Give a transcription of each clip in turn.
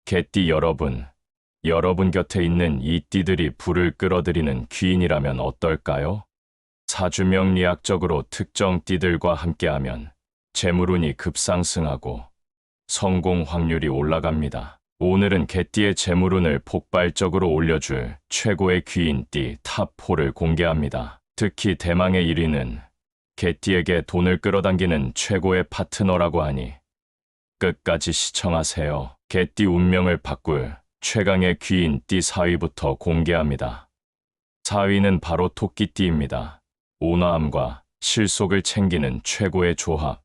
개띠 여러분, 여러분 곁에 있는 이 띠들이 불을 끌어들이는 귀인이라면 어떨까요? 사주명리학적으로 특정 띠들과 함께하면 재물운이 급상승하고 성공 확률이 올라갑니다. 오늘은 개띠의 재물운을 폭발적으로 올려줄 최고의 귀인띠 탑4를 공개합니다. 특히 대망의 1위는 개띠에게 돈을 끌어당기는 최고의 파트너라고 하니 끝까지 시청하세요. 개띠 운명을 바꿀 최강의 귀인띠 4위부터 공개합니다. 4위는 바로 토끼띠입니다. 온화함과 실속을 챙기는 최고의 조합.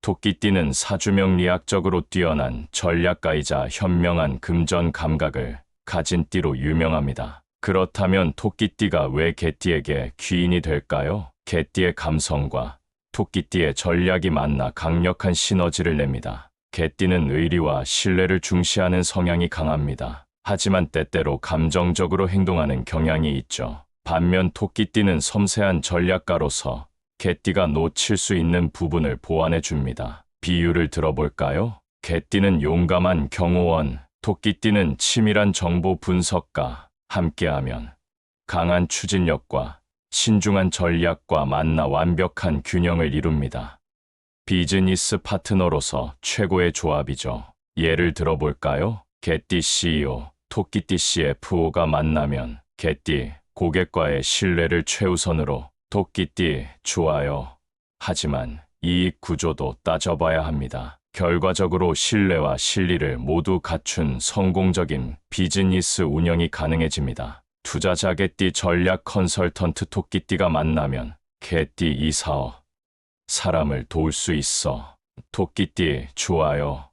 토끼띠는 사주명리학적으로 뛰어난 전략가이자 현명한 금전 감각을 가진 띠로 유명합니다. 그렇다면 토끼띠가 왜 개띠에게 귀인이 될까요? 개띠의 감성과 토끼띠의 전략이 만나 강력한 시너지를 냅니다. 개띠는 의리와 신뢰를 중시하는 성향이 강합니다. 하지만 때때로 감정적으로 행동하는 경향이 있죠. 반면 토끼띠는 섬세한 전략가로서 개띠가 놓칠 수 있는 부분을 보완해 줍니다. 비유를 들어볼까요? 개띠는 용감한 경호원, 토끼띠는 치밀한 정보 분석가. 함께하면 강한 추진력과 신중한 전략과 만나 완벽한 균형을 이룹니다. 비즈니스 파트너로서 최고의 조합이죠. 예를 들어볼까요? 개띠 CEO, 토끼띠 CFO가 만나면 개띠 고객과의 신뢰를 최우선으로, 토끼띠 좋아요. 하지만 이익 구조도 따져봐야 합니다. 결과적으로 신뢰와 실리를 모두 갖춘 성공적인 비즈니스 운영이 가능해집니다. 투자자 개띠 전략 컨설턴트 토끼띠가 만나면 개띠 이사어, 사람을 도울 수 있어. 토끼띠 좋아요.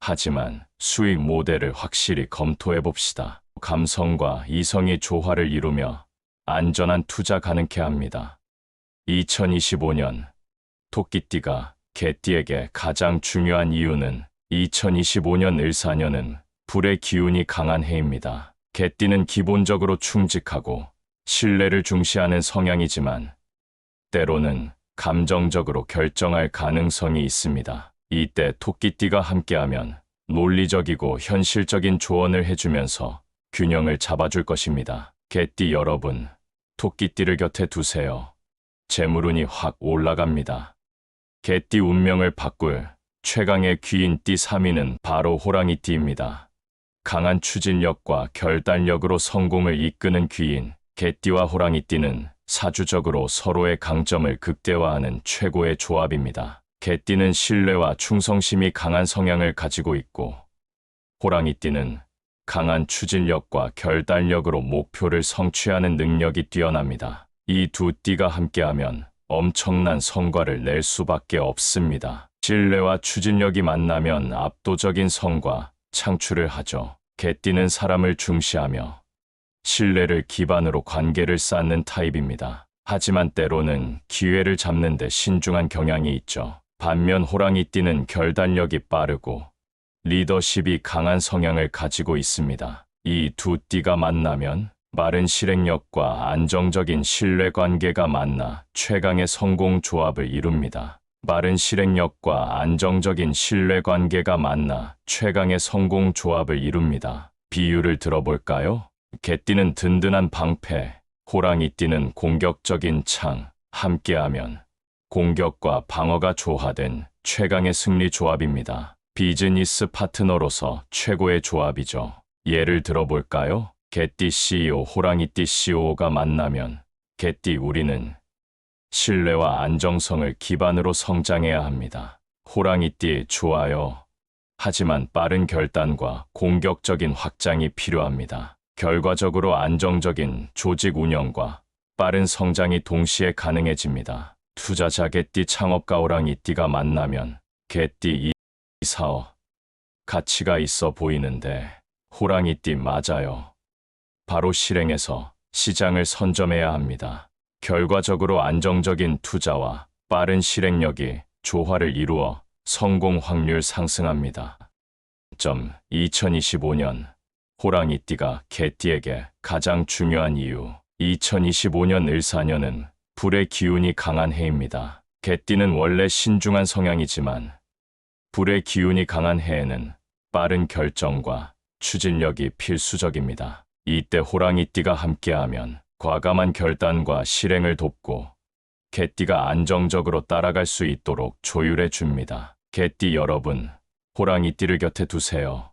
하지만 수익 모델을 확실히 검토해 봅시다. 감성과 이성이 조화를 이루며 안전한 투자 가능케 합니다. 2025년 토끼띠가 개띠에게 가장 중요한 이유는 2025년 을사년은 불의 기운이 강한 해입니다. 개띠는 기본적으로 충직하고 신뢰를 중시하는 성향이지만 때로는 감정적으로 결정할 가능성이 있습니다. 이때 토끼띠가 함께하면 논리적이고 현실적인 조언을 해주면서 균형을 잡아줄 것입니다. 개띠 여러분, 토끼띠를 곁에 두세요. 재물운이 확 올라갑니다. 개띠 운명을 바꿀 최강의 귀인띠 3위는 바로 호랑이띠입니다. 강한 추진력과 결단력으로 성공을 이끄는 귀인, 개띠와 호랑이띠는 사주적으로 서로의 강점을 극대화하는 최고의 조합입니다. 개띠는 신뢰와 충성심이 강한 성향을 가지고 있고, 호랑이띠는 강한 추진력과 결단력으로 목표를 성취하는 능력이 뛰어납니다. 이 두 띠가 함께하면 엄청난 성과를 낼 수밖에 없습니다. 신뢰와 추진력이 만나면 압도적인 성과 창출을 하죠. 개띠는 사람을 중시하며 신뢰를 기반으로 관계를 쌓는 타입입니다. 하지만 때로는 기회를 잡는 데 신중한 경향이 있죠. 반면 호랑이띠는 결단력이 빠르고 리더십이 강한 성향을 가지고 있습니다. 이 두 띠가 만나면 빠른 실행력과 안정적인 신뢰관계가 만나 최강의 성공 조합을 이룹니다. 빠른 실행력과 안정적인 신뢰관계가 만나 최강의 성공 조합을 이룹니다. 비유를 들어볼까요? 개띠는 든든한 방패, 호랑이띠는 공격적인 창. 함께하면 공격과 방어가 조화된 최강의 승리 조합입니다. 비즈니스 파트너로서 최고의 조합이죠. 예를 들어볼까요? 개띠 CEO, 호랑이띠 CEO가 만나면 개띠 우리는 신뢰와 안정성을 기반으로 성장해야 합니다. 호랑이띠 좋아요. 하지만 빠른 결단과 공격적인 확장이 필요합니다. 결과적으로 안정적인 조직 운영과 빠른 성장이 동시에 가능해집니다. 투자자 개띠 창업가 호랑이띠가 만나면 개띠 이사어, 가치가 있어 보이는데 호랑이띠 맞아요. 바로 실행해서 시장을 선점해야 합니다. 결과적으로 안정적인 투자와 빠른 실행력이 조화를 이루어 성공 확률 상승합니다. 2025년 호랑이띠가 개띠에게 가장 중요한 이유. 2025년 을사년은 불의 기운이 강한 해입니다. 개띠는 원래 신중한 성향이지만 불의 기운이 강한 해에는 빠른 결정과 추진력이 필수적입니다. 이때 호랑이띠가 함께하면 과감한 결단과 실행을 돕고 개띠가 안정적으로 따라갈 수 있도록 조율해 줍니다. 개띠 여러분, 호랑이띠를 곁에 두세요.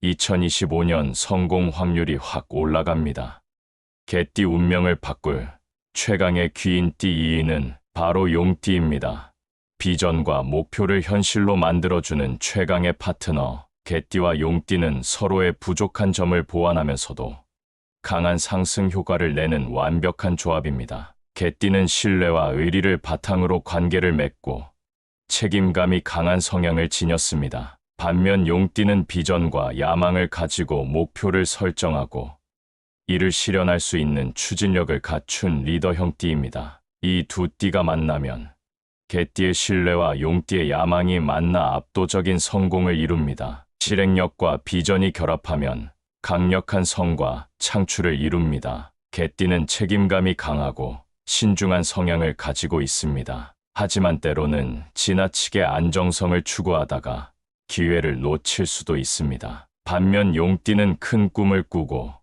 2025년 성공 확률이 확 올라갑니다. 개띠 운명을 바꿀 최강의 귀인띠 2위는 바로 용띠입니다. 비전과 목표를 현실로 만들어주는 최강의 파트너, 개띠와 용띠는 서로의 부족한 점을 보완하면서도 강한 상승 효과를 내는 완벽한 조합입니다. 개띠는 신뢰와 의리를 바탕으로 관계를 맺고 책임감이 강한 성향을 지녔습니다. 반면 용띠는 비전과 야망을 가지고 목표를 설정하고 이를 실현할 수 있는 추진력을 갖춘 리더형 띠입니다. 이 두 띠가 만나면 개띠의 신뢰와 용띠의 야망이 만나 압도적인 성공을 이룹니다. 실행력과 비전이 결합하면 강력한 성과 창출을 이룹니다. 개띠는 책임감이 강하고 신중한 성향을 가지고 있습니다. 하지만 때로는 지나치게 안정성을 추구하다가 기회를 놓칠 수도 있습니다. 반면 용띠는 큰 꿈을 꾸고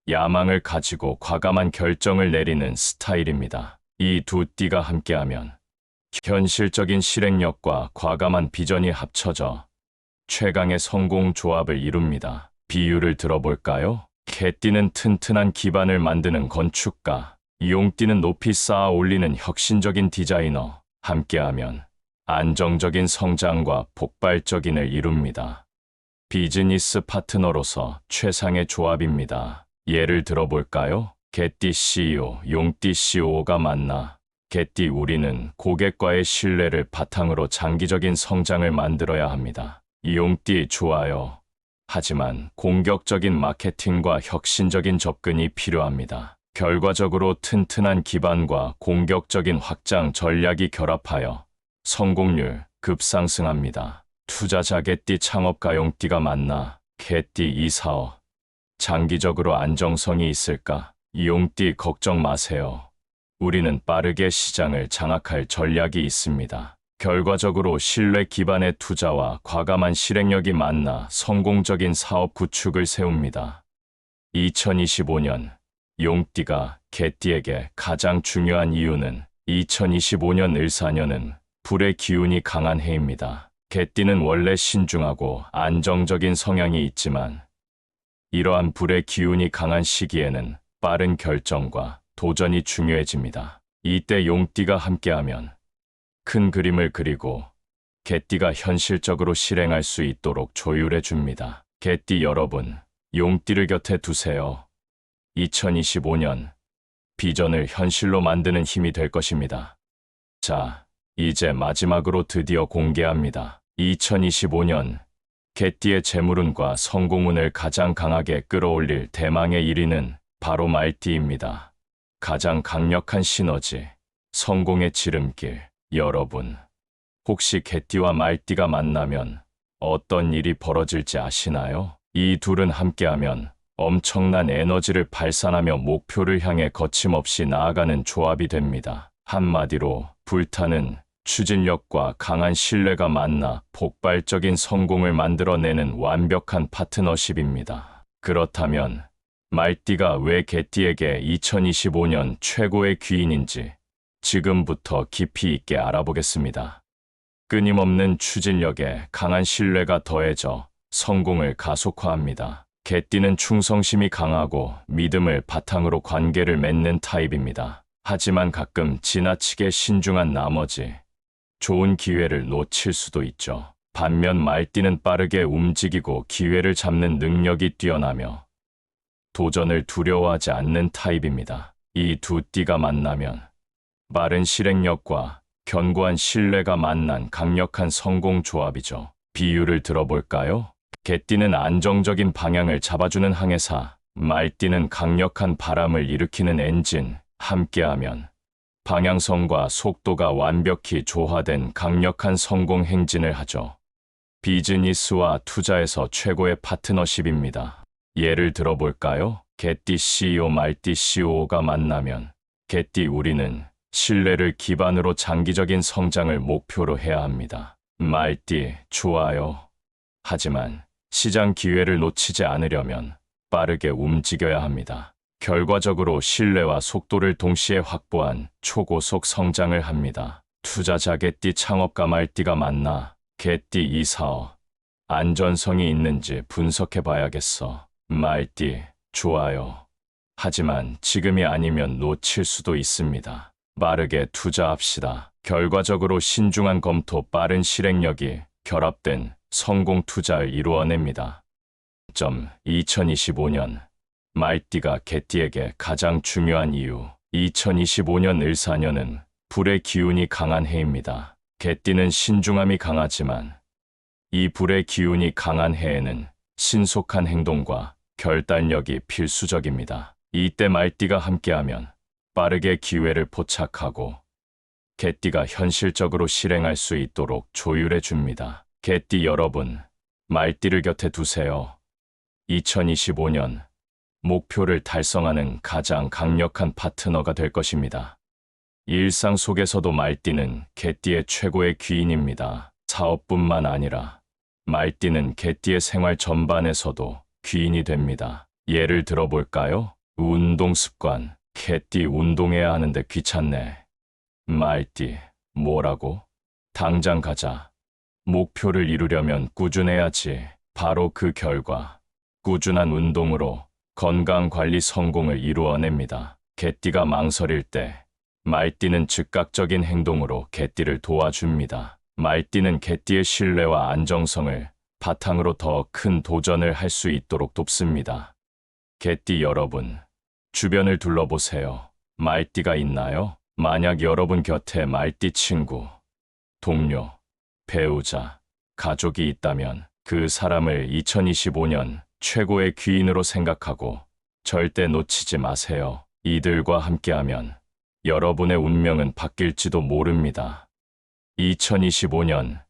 야망을 가지고 과감한 결정을 내리는 스타일입니다. 이 두 띠가 함께하면 현실적인 실행력과 과감한 비전이 합쳐져 최강의 성공 조합을 이룹니다. 비유를 들어볼까요? 개띠는 튼튼한 기반을 만드는 건축가, 용띠는 높이 쌓아 올리는 혁신적인 디자이너, 함께하면 안정적인 성장과 폭발적인을 이룹니다. 비즈니스 파트너로서 최상의 조합입니다. 예를 들어볼까요? 개띠 CEO, 용띠 CEO가 만나 개띠 우리는 고객과의 신뢰를 바탕으로 장기적인 성장을 만들어야 합니다. 용띠 좋아요. 하지만 공격적인 마케팅과 혁신적인 접근이 필요합니다. 결과적으로 튼튼한 기반과 공격적인 확장 전략이 결합하여 성공률 급상승합니다. 투자자 개띠 창업가 용띠가 만나 개띠 이 사업 장기적으로 안정성이 있을까? 용띠 걱정 마세요. 우리는 빠르게 시장을 장악할 전략이 있습니다. 결과적으로 신뢰 기반의 투자와 과감한 실행력이 만나 성공적인 사업 구축을 세웁니다. 2025년 용띠가 개띠에게 가장 중요한 이유는 2025년 을사년은 불의 기운이 강한 해입니다. 개띠는 원래 신중하고 안정적인 성향이 있지만 이러한 불의 기운이 강한 시기에는 빠른 결정과 도전이 중요해집니다. 이때 용띠가 함께하면 큰 그림을 그리고 개띠가 현실적으로 실행할 수 있도록 조율해 줍니다. 개띠 여러분, 용띠를 곁에 두세요. 2025년 비전을 현실로 만드는 힘이 될 것입니다. 자, 이제 마지막으로 드디어 공개합니다. 2025년 개띠의 재물운과 성공운을 가장 강하게 끌어올릴 대망의 1위는 바로 말띠입니다. 가장 강력한 시너지, 성공의 지름길. 여러분, 혹시 개띠와 말띠가 만나면 어떤 일이 벌어질지 아시나요? 이 둘은 함께하면 엄청난 에너지를 발산하며 목표를 향해 거침없이 나아가는 조합이 됩니다. 한마디로 불타는 추진력과 강한 신뢰가 만나 폭발적인 성공을 만들어내는 완벽한 파트너십입니다. 그렇다면 말띠가 왜 개띠에게 2025년 최고의 귀인인지 지금부터 깊이 있게 알아보겠습니다. 끊임없는 추진력에 강한 신뢰가 더해져 성공을 가속화합니다. 개띠는 충성심이 강하고 믿음을 바탕으로 관계를 맺는 타입입니다. 하지만 가끔 지나치게 신중한 나머지 좋은 기회를 놓칠 수도 있죠. 반면 말띠는 빠르게 움직이고 기회를 잡는 능력이 뛰어나며 도전을 두려워하지 않는 타입입니다. 이 두 띠가 만나면 빠른 실행력과 견고한 신뢰가 만난 강력한 성공 조합이죠. 비유를 들어볼까요? 개띠는 안정적인 방향을 잡아주는 항해사, 말띠는 강력한 바람을 일으키는 엔진, 함께하면 방향성과 속도가 완벽히 조화된 강력한 성공 행진을 하죠. 비즈니스와 투자에서 최고의 파트너십입니다. 예를 들어볼까요? 개띠 CEO, 말띠 CEO가 만나면 개띠 우리는 신뢰를 기반으로 장기적인 성장을 목표로 해야 합니다. 말띠 좋아요. 하지만 시장 기회를 놓치지 않으려면 빠르게 움직여야 합니다. 결과적으로 신뢰와 속도를 동시에 확보한 초고속 성장을 합니다. 투자자 개띠 창업가 말띠가 만나 개띠 이 사업 안전성이 있는지 분석해 봐야겠어. 말띠, 좋아요. 하지만 지금이 아니면 놓칠 수도 있습니다. 빠르게 투자합시다. 결과적으로 신중한 검토, 빠른 실행력이 결합된 성공 투자를 이루어냅니다. 2025년 말띠가 개띠에게 가장 중요한 이유. 2025년 을사년은 불의 기운이 강한 해입니다. 개띠는 신중함이 강하지만 이 불의 기운이 강한 해에는 신속한 행동과 결단력이 필수적입니다. 이때 말띠가 함께하면 빠르게 기회를 포착하고 개띠가 현실적으로 실행할 수 있도록 조율해 줍니다. 개띠 여러분, 말띠를 곁에 두세요. 2025년 목표를 달성하는 가장 강력한 파트너가 될 것입니다. 일상 속에서도 말띠는 개띠의 최고의 귀인입니다. 사업뿐만 아니라 말띠는 개띠의 생활 전반에서도 귀인이 됩니다. 예를 들어볼까요? 운동 습관. 개띠 운동해야 하는데 귀찮네. 말띠, 뭐라고? 당장 가자. 목표를 이루려면 꾸준해야지. 바로 그 결과, 꾸준한 운동으로 건강관리 성공을 이루어냅니다. 개띠가 망설일 때 말띠는 즉각적인 행동으로 개띠를 도와줍니다. 말띠는 개띠의 신뢰와 안정성을 바탕으로 더 큰 도전을 할 수 있도록 돕습니다. 개띠 여러분, 주변을 둘러보세요. 말띠가 있나요? 만약 여러분 곁에 말띠 친구, 동료, 배우자, 가족이 있다면 그 사람을 2025년 최고의 귀인으로 생각하고 절대 놓치지 마세요. 이들과 함께하면 여러분의 운명은 바뀔지도 모릅니다. 2025년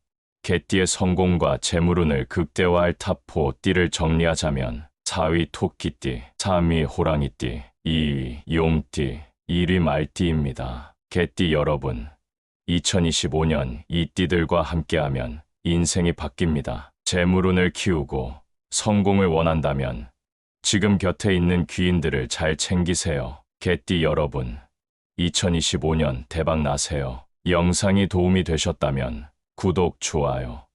개띠의 성공과 재물운을 극대화할 탑4 띠를 정리하자면 4위 토끼띠, 3위 호랑이띠, 2위 용띠, 1위 말띠입니다. 개띠 여러분, 2025년 이 띠들과 함께하면 인생이 바뀝니다. 재물운을 키우고 성공을 원한다면 지금 곁에 있는 귀인들을 잘 챙기세요. 개띠 여러분, 2025년 대박 나세요. 영상이 도움이 되셨다면 구독, 좋아요,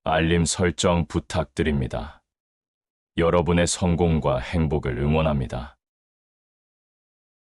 알림 설정 부탁드립니다. 여러분의 성공과 행복을 응원합니다.